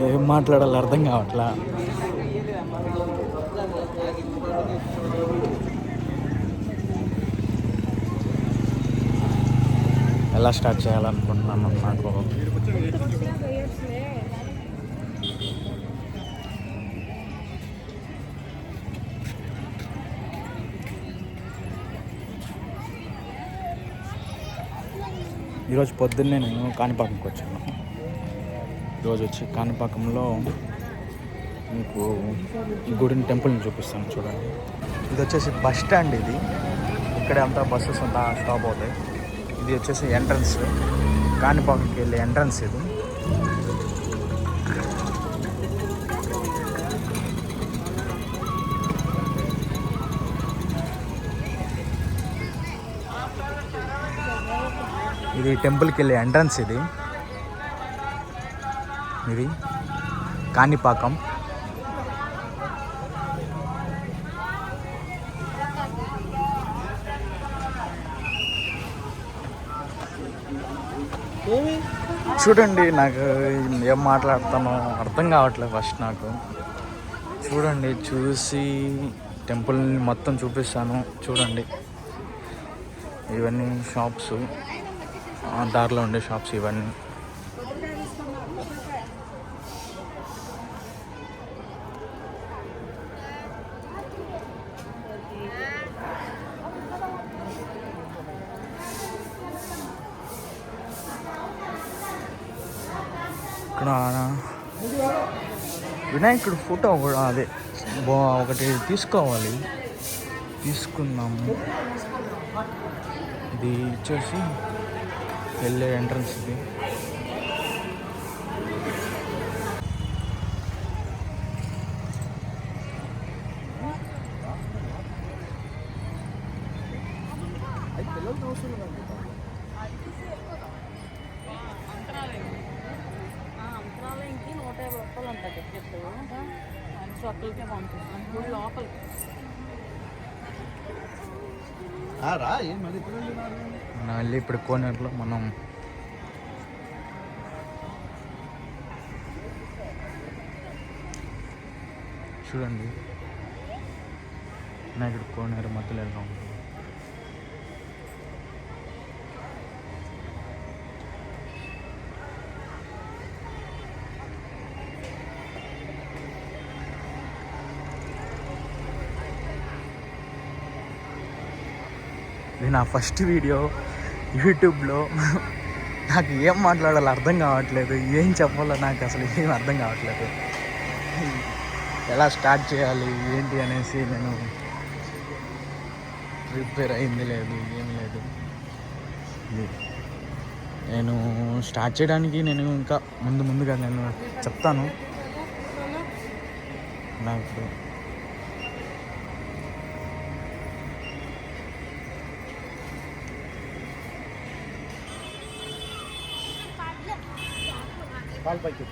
ఏం మాట్లాడాలో అర్థం కావట్లా. ఎలా స్టార్ట్ చేయాలనుకుంటున్నాను నాకు ఈరోజు పొద్దున్నే నేను కాణిపాకంకి వచ్చాను. ఈరోజు వచ్చి కాణిపాకంలో మీకు ఈ గుడిని టెంపుల్ని చూపిస్తాను చూడండి. ఇది వచ్చేసి బస్ స్టాండ్. ఇది ఇక్కడే అంతా బస్సెస్ అంతా స్టాప్ అవుతాయి. ఇది వచ్చేసి ఎంట్రన్స్, కాణిపాకంకి వెళ్ళే ఎంట్రన్స్ ఇది. ఇది టెంపుల్కి వెళ్ళే ఎంట్రన్స్. ఇది కాణిపాకం. చూడండి, నాకు ఏం మాట్లాడతానో అర్థం కావట్లేదు ఫస్ట్ నాకు. చూడండి, చూసి టెంపుల్ని మొత్తం చూపిస్తాను చూడండి. ఇవన్నీ షాప్స్, దారిలో ఉండే షాప్స్ ఇవన్నీ. ఇక్కడ వినాయకుడు ఫోటో కూడా అదే ఒకటి తీసుకోవాలి, తీసుకున్నాము. ఇది వచ్చేసి వెళ్ళే ఎంట్రన్స్. ఇది మళ్ళీ ఇప్పుడు కోనేరులో మనం చూడండి, వినాయకుడు కోనేరు మధ్యలో ఎలా ఉంటుంది. ఇది నా ఫస్ట్ వీడియో యూట్యూబ్లో. నాకు ఏం మాట్లాడాలో అర్థం కావట్లేదు, ఏం చెప్పాలో నాకు అసలు ఏం అర్థం కావట్లేదు. ఎలా స్టార్ట్ చేయాలి ఏంటి అనేసి నేను ప్రిపేర్ అయింది లేదు, ఏం లేదు. నేను స్టార్ట్ చేయడానికి నేను ఇంకా ముందుగా నేను చెప్తాను. నాకు పాలు పైకి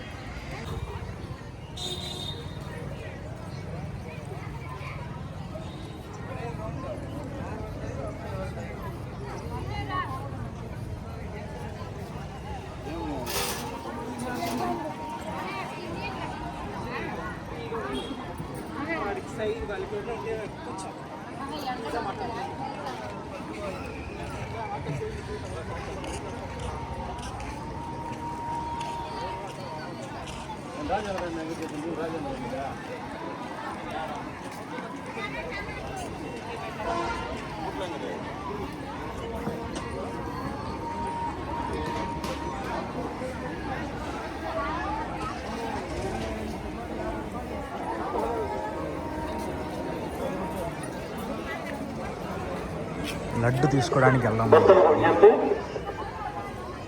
లడ్డు తీసుకోవడానికి వెళ్దాం.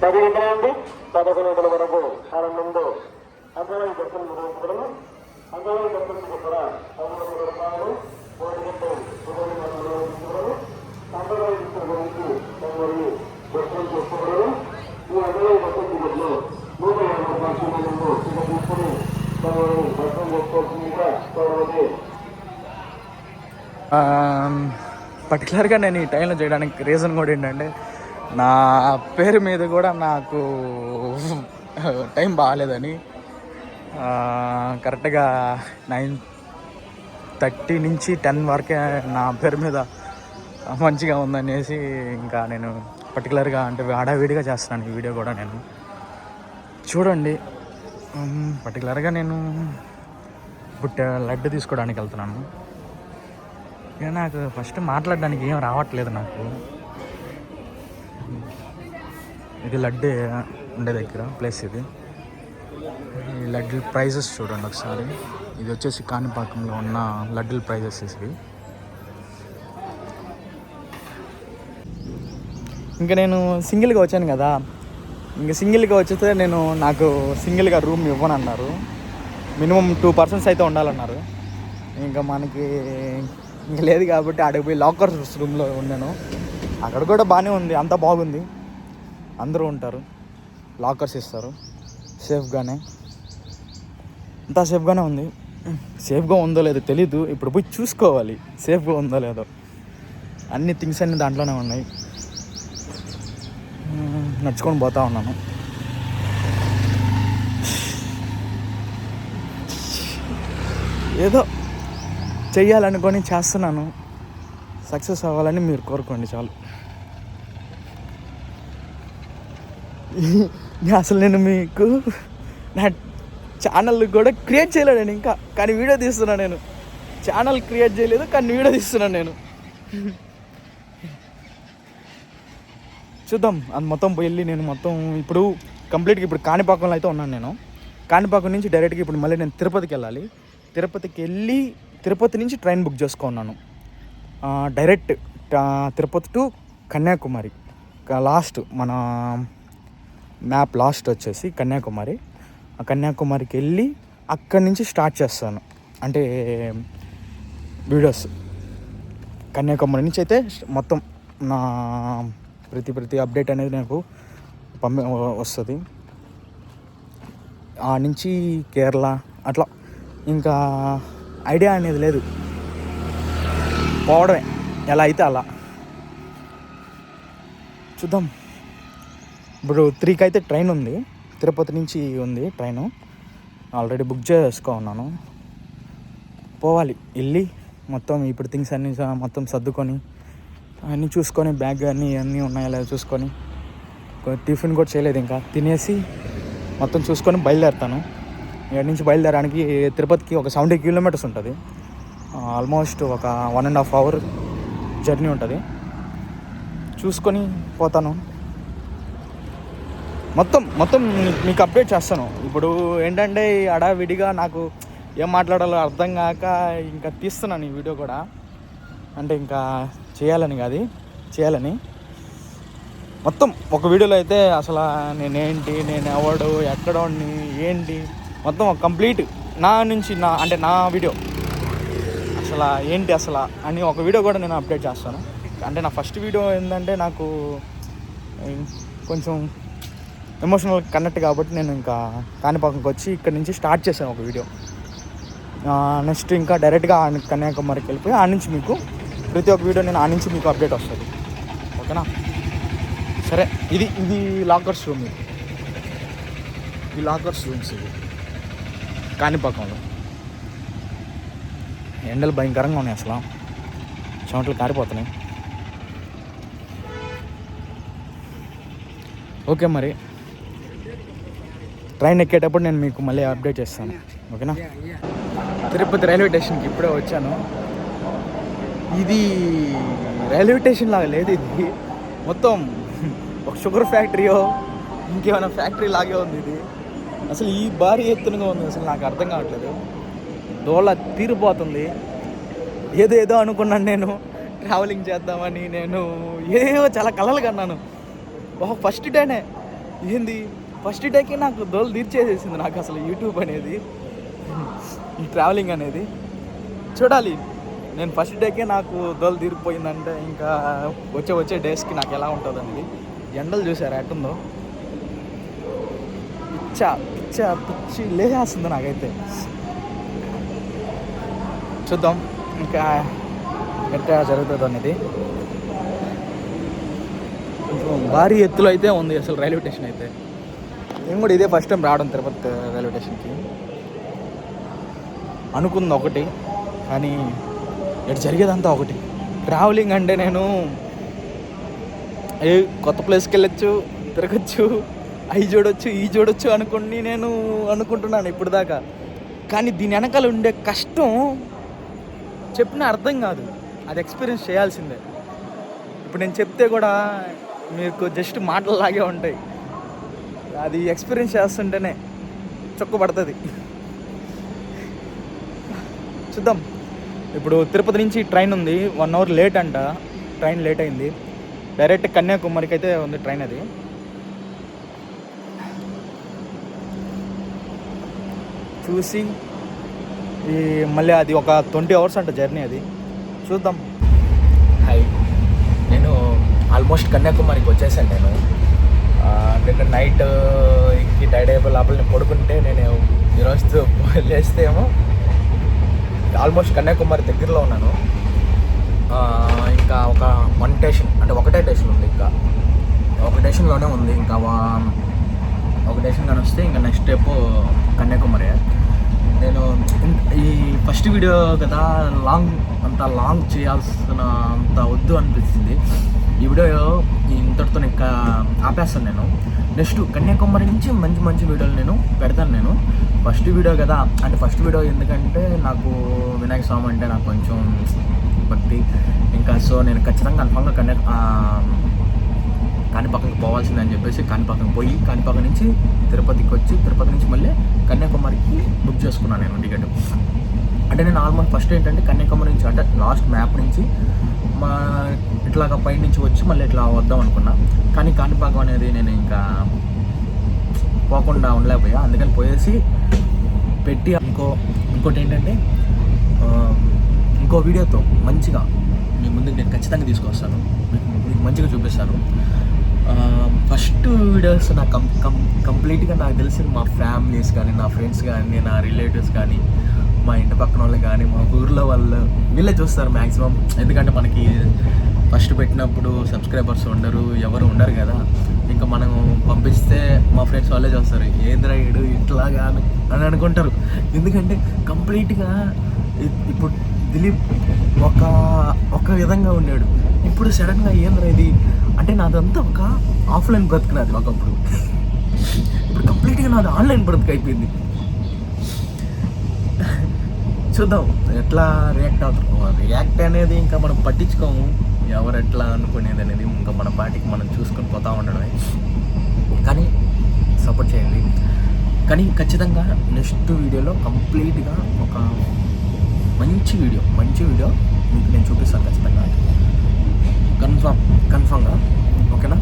10 గంటల నుండి 11 గంటల వరకు ఆరంభంలో అంతరాయ దర్శనం నిర్వహించబడను. అంతరాయ దర్శనం కూడా 11 రూపాయలు 3 గంటలు నిర్వహించబడను. అంతరాయ దర్శనం గురించి కొందరు దర్శనం చేసుకోబడను. ఈ అంతరాయ దర్శనం టికెట్లో 150 రూపాయలు టికెట్ తీసుకుని కొందరు దర్శనం చేసుకోవాల్సిందిగా కోరవలసి. పర్టికులర్గా నేను ఈ టైంలో చేయడానికి రీజన్ కూడా ఏంటంటే నా పేరు మీద కూడా నాకు టైం బాగాలేదని కరెక్ట్గా 9:30 నుంచి 10 వరకే నా పేరు మీద మంచిగా ఉందనేసి ఇంకా నేను పర్టికులర్గా అంటే హడావిడిగా చేస్తున్నాను ఈ వీడియో కూడా. నేను చూడండి, పర్టికులర్గా నేను ఇప్పుడు లడ్డు తీసుకోవడానికి వెళ్తున్నాను. ఇక నాకు ఫస్ట్ మాట్లాడడానికి ఏం రావట్లేదు నాకు. ఇది లడ్డు ఉండే దగ్గర ప్లేస్ ఇది. ఈ లడ్డు ప్రైజెస్ చూడండి ఒకసారి. ఇది వచ్చేసి కాణిపాకంలో ఉన్న లడ్డూల ప్రైజెస్ ఇవి. ఇంకా నేను సింగిల్గా వచ్చాను కదా, ఇంకా సింగిల్గా వచ్చితే నాకు సింగిల్గా రూమ్ ఇవ్వనన్నారు. మినిమం 2 persons అయితే ఉండాలన్నారు. ఇంకా మనకి ఇంకా లేదు కాబట్టి అక్కడికి పోయి లాకర్స్ రూమ్లో ఉన్నాను. అక్కడ కూడా బాగానే ఉంది, అంతా బాగుంది, అందరూ ఉంటారు, లాకర్స్ ఇస్తారు సేఫ్గానే, అంతా సేఫ్గానే ఉంది. సేఫ్గా ఉందో లేదో తెలీదు, ఇప్పుడు పోయి చూసుకోవాలి సేఫ్గా ఉందో లేదో. అన్ని థింగ్స్ అన్నీ దాంట్లోనే ఉన్నాయి. నడుచుకొని పోతా ఉన్నాను. ఏదో చెయ్యాలనుకొని చేస్తున్నాను, సక్సెస్ అవ్వాలని మీరు కోరుకోండి చాలు. అసలు నేను మీకు నా ఛానల్ కూడా క్రియేట్ చేయలేను ఇంకా, కానీ వీడియో తీస్తున్నాను. నేను ఛానల్ క్రియేట్ చేయలేదు కానీ వీడియో తీస్తున్నాను నేను. చూద్దాం అది మొత్తం వెళ్ళి నేను మొత్తం ఇప్పుడు కంప్లీట్గా ఇప్పుడు కాణిపాకంలో అయితే ఉన్నాను. నేను కాణిపాకం నుంచి డైరెక్ట్గా ఇప్పుడు మళ్ళీ నేను తిరుపతికి వెళ్ళాలి. తిరుపతికి వెళ్ళి తిరుపతి నుంచి ట్రైన్ బుక్ చేసుకున్నాను. Direct Tirupati to Kanyakumari. Last మన మ్యాప్ లాస్ట్ వచ్చేసి కన్యాకుమారి. ఆ కన్యాకుమారికి వెళ్ళి అక్కడి నుంచి స్టార్ట్ చేస్తాను అంటే వీడియోస్. కన్యాకుమారి నుంచి అయితే మొత్తం నా ప్రతి అప్డేట్ అనేది నాకు వస్తుంది. ఆ నుంచి కేరళ అట్లా ఇంకా ఐడియా అనేది లేదు, పోవడమే ఎలా అయితే అలా. చూద్దాం. ఇప్పుడు 3కి అయితే ట్రైన్ ఉంది, తిరుపతి నుంచి ఉంది ట్రైను, ఆల్రెడీ బుక్ చేసుకున్నాను. పోవాలి, వెళ్ళి మొత్తం ఇప్పుడు థింగ్స్ అన్నీ మొత్తం సర్దుకొని అన్నీ చూసుకొని బ్యాగ్ అన్నీ ఉన్నాయో లేదో చూసుకొని, టిఫిన్ కూడా చేయలేదు ఇంకా, తినేసి మొత్తం చూసుకొని బయలుదేరుతాను. ఇక్కడి నుంచి బయలుదేరడానికి తిరుపతికి ఒక 70 kilometers ఉంటుంది. ఆల్మోస్ట్ ఒక 1.5 hour జర్నీ ఉంటుంది. చూసుకొని పోతాను. మొత్తం మీకు అప్డేట్ చేస్తాను. ఇప్పుడు ఏంటంటే హడావిడిగా నాకు ఏం మాట్లాడాలో అర్థం కాక ఇంకా తీస్తున్నాను ఈ వీడియో కూడా. అంటే ఇంకా చేయాలని మొత్తం ఒక వీడియోలో అయితే అసలు నేనేంటి, నేను ఎవడు, ఎక్కడోని, ఏంటి మొత్తం ఒక కంప్లీట్ నా వీడియో అసలు ఏంటి అసలు అని ఒక వీడియో కూడా నేను అప్డేట్ చేస్తాను. అంటే నా ఫస్ట్ వీడియో ఏంటంటే నాకు కొంచెం ఎమోషనల్ కనెక్ట్ కాబట్టి నేను ఇంకా కాణిపాకంకి వచ్చి ఇక్కడ నుంచి స్టార్ట్ చేశాను ఒక వీడియో. నెక్స్ట్ ఇంకా డైరెక్ట్గా కన్యాకుమారికి వెళ్ళిపోయి ఆ నుంచి మీకు ప్రతి ఒక్క వీడియో నేను ఆ నుంచి మీకు అప్డేట్ వస్తుంది. ఓకేనా? సరే, ఇది లాకర్స్ రూమ్. ఈ లాకర్స్ రూమ్స్ ఇవి కాణిపాకంలో. ఎండలు భయంకరంగా ఉన్నాయి, అసలు చెమటలు కారిపోతున్నాయి. ఓకే, మరి ట్రైన్ ఎక్కేటప్పుడు నేను మీకు మళ్ళీ అప్డేట్ చేస్తాను. ఓకేనా? తిరుపతి రైల్వే స్టేషన్కి ఇప్పుడే వచ్చాను. ఇది రైల్వే స్టేషన్ లాగా లేదు, ఇది మొత్తం ఒక షుగర్ ఫ్యాక్టరీయో ఇంకేమైనా ఫ్యాక్టరీ లాగే ఉంది ఇది. అసలు ఈ భారీ ఎత్తునగా ఉంది, అసలు నాకు అర్థం కావట్లేదు. దోళ తీరిపోతుంది. ఏదో అనుకున్నాను నేను ట్రావెలింగ్ చేద్దామని, నేను ఏవో చాలా కలలు కన్నాను. ఫస్ట్ డేనే ఏంది, ఫస్ట్ డేకి నాకు దోళ తీర్చేసేసింది నాకు అసలు యూట్యూబ్ అనేది, ఈ ట్రావెలింగ్ అనేది. చూడాలి, నేను ఫస్ట్ డేకే నాకు దోళ తీరిపోయిందంటే ఇంకా వచ్చే డేస్కి నాకు ఎలా ఉంటుంది అనేది. ఎండలు చూసారా ఎట్టుందో, పిచ్చి లేచేస్తుంది నాకైతే. చూద్దాం, ఇంకా ఎట్లా జరుగుతుందో అనేది. కొంచెం భారీ ఎత్తులో అయితే ఉంది అసలు రైల్వే స్టేషన్ అయితే. నేను కూడా ఇదే ఫస్ట్ టైం రావడం తిరుపతి రైల్వే స్టేషన్కి. అనుకుంది ఒకటి, కానీ ఇటు జరిగేదంతా ఒకటి. ట్రావెలింగ్ అంటే నేను కొత్త ప్లేస్కి వెళ్ళొచ్చు, తిరగచ్చు, అవి చూడొచ్చు, ఈ చూడొచ్చు అనుకుని నేను అనుకుంటున్నాను ఇప్పుడు దాకా. కానీ దీని వెనకాల ఉండే కష్టం చెప్పిన అర్థం కాదు. అది ఎక్స్పీరియన్స్ చేయాల్సిందే. ఇప్పుడు నేను చెప్తే కూడా మీకు జస్ట్ మాటలలాగే ఉంటాయి. అది ఎక్స్పీరియన్స్ చేస్తుంటేనే చొక్కబడుతుంది. చూద్దాం. ఇప్పుడు తిరుపతి నుంచి ట్రైన్ ఉంది, 1 hour లేట్ అంట. ట్రైన్ లేట్ అయింది. డైరెక్ట్ కన్యాకుమారికి అయితే ఉంది ట్రైన్. అది చూసి మళ్ళీ అది ఒక 20 hours అంట జర్నీ. అది చూద్దాం. హాయ్, నేను ఆల్మోస్ట్ కన్యాకుమారికి వచ్చేసాను. నేను నిన్న నైట్ ఇంకి టైడ్ అయిపోయి లోపల నేను పడుకుంటే నేను ఈరోజు లేస్తే ఏమో ఆల్మోస్ట్ కన్యాకుమారి దగ్గరలో ఉన్నాను. ఇంకా ఒక 1 స్టేషన్ అంటే ఒకటే స్టేషన్ ఉంది. ఇంకా ఒక స్టేషన్లోనే ఉంది. ఇంకా ఒక స్టేషన్ కానీ వస్తే ఇంకా నెక్స్ట్ స్టెప్ కన్యాకుమారి. నేను ఈ ఫస్ట్ వీడియో కదా, అంత లాంగ్ చేయాల్సిన అంత వద్దు అనిపిస్తుంది. ఈ వీడియో ఇంతటితో ఇంకా ఆపేస్తాను. నేను నెక్స్ట్ కన్యాకుమారి నుంచి మంచి మంచి వీడియోలు నేను పెడతాను. నేను ఫస్ట్ వీడియో కదా అంటే ఫస్ట్ వీడియో ఎందుకంటే నాకు వినాయక స్వామి అంటే నాకు కొంచెం భక్తి. ఇంకా సో నేను ఖచ్చితంగా కన్ఫామ్గా కాణిపాకంకి పోవాల్సిందని చెప్పేసి కాణిపాకం పోయి కాణిపాకం నుంచి తిరుపతికి వచ్చి తిరుపతి నుంచి మళ్ళీ కన్యాకుమారికి బుక్ చేసుకున్నాను నేను టికెట్. అంటే నేను ఆల్మోస్ట్ ఫస్ట్ ఏంటంటే కన్యాకుమారి నుంచి అంటే లాస్ట్ మ్యాప్ నుంచి ఇట్లాగా పై నుంచి వచ్చి మళ్ళీ ఇట్లా వద్దాం అనుకున్నా. కానీ కాణిపాకం అనేది నేను ఇంకా పోకుండా ఉండలేకపోయా. అందుకని పోయేసి పెట్టి ఇంకోటి ఏంటంటే ఇంకో వీడియోతో మంచిగా మీ ముందుకు నేను ఖచ్చితంగా తీసుకొస్తాను. మీకు మంచిగా చూపిస్తాను. ఫస్ట్ వీడియోస్ నాకు కంప్లీట్గా నాకు తెలిసిన మా ఫ్యామిలీస్ కానీ, నా ఫ్రెండ్స్ కానీ, నా రిలేటివ్స్ కానీ, మా ఇంటి పక్కన వాళ్ళు కానీ, మా ఊర్లో వాళ్ళు వీళ్ళే చూస్తారు మ్యాక్సిమం. ఎందుకంటే మనకి ఫస్ట్ పెట్టినప్పుడు సబ్స్క్రైబర్స్ ఎవరు ఉండరు కదా. ఇంకా మనం పంపిస్తే మా ఫ్రెండ్స్ వాళ్ళే చూస్తారు, ఏంద్రా ఇడు ఇట్లాగా అని అనుకుంటారు. ఎందుకంటే కంప్లీట్గా ఇప్పుడు దిలీప్ ఒక విధంగా ఉన్నాడు, ఇప్పుడు సడన్గా ఏంద్రా ఇది అంటే నాదంతా ఒక ఆఫ్లైన్ బ్రతుకు నాది ఒకప్పుడు. ఇప్పుడు కంప్లీట్గా నాది ఆన్లైన్ బ్రతుకు అయిపోయింది. చూద్దాం ఎట్లా రియాక్ట్ అవుతాం. రియాక్ట్ అనేది ఇంకా మనం పట్టించుకోము, ఎవరు ఎట్లా అనుకునేది అనేది ఇంకా మన పార్టీకి మనం చూసుకొని పోతూ ఉండడమే. కానీ సపోర్ట్ చేయండి. కానీ ఖచ్చితంగా నెక్స్ట్ వీడియోలో కంప్లీట్గా ఒక మంచి వీడియో మీకు నేను చూపిస్తాను ఖచ్చితంగా, కన్ఫామ్గా. ఓకేనా?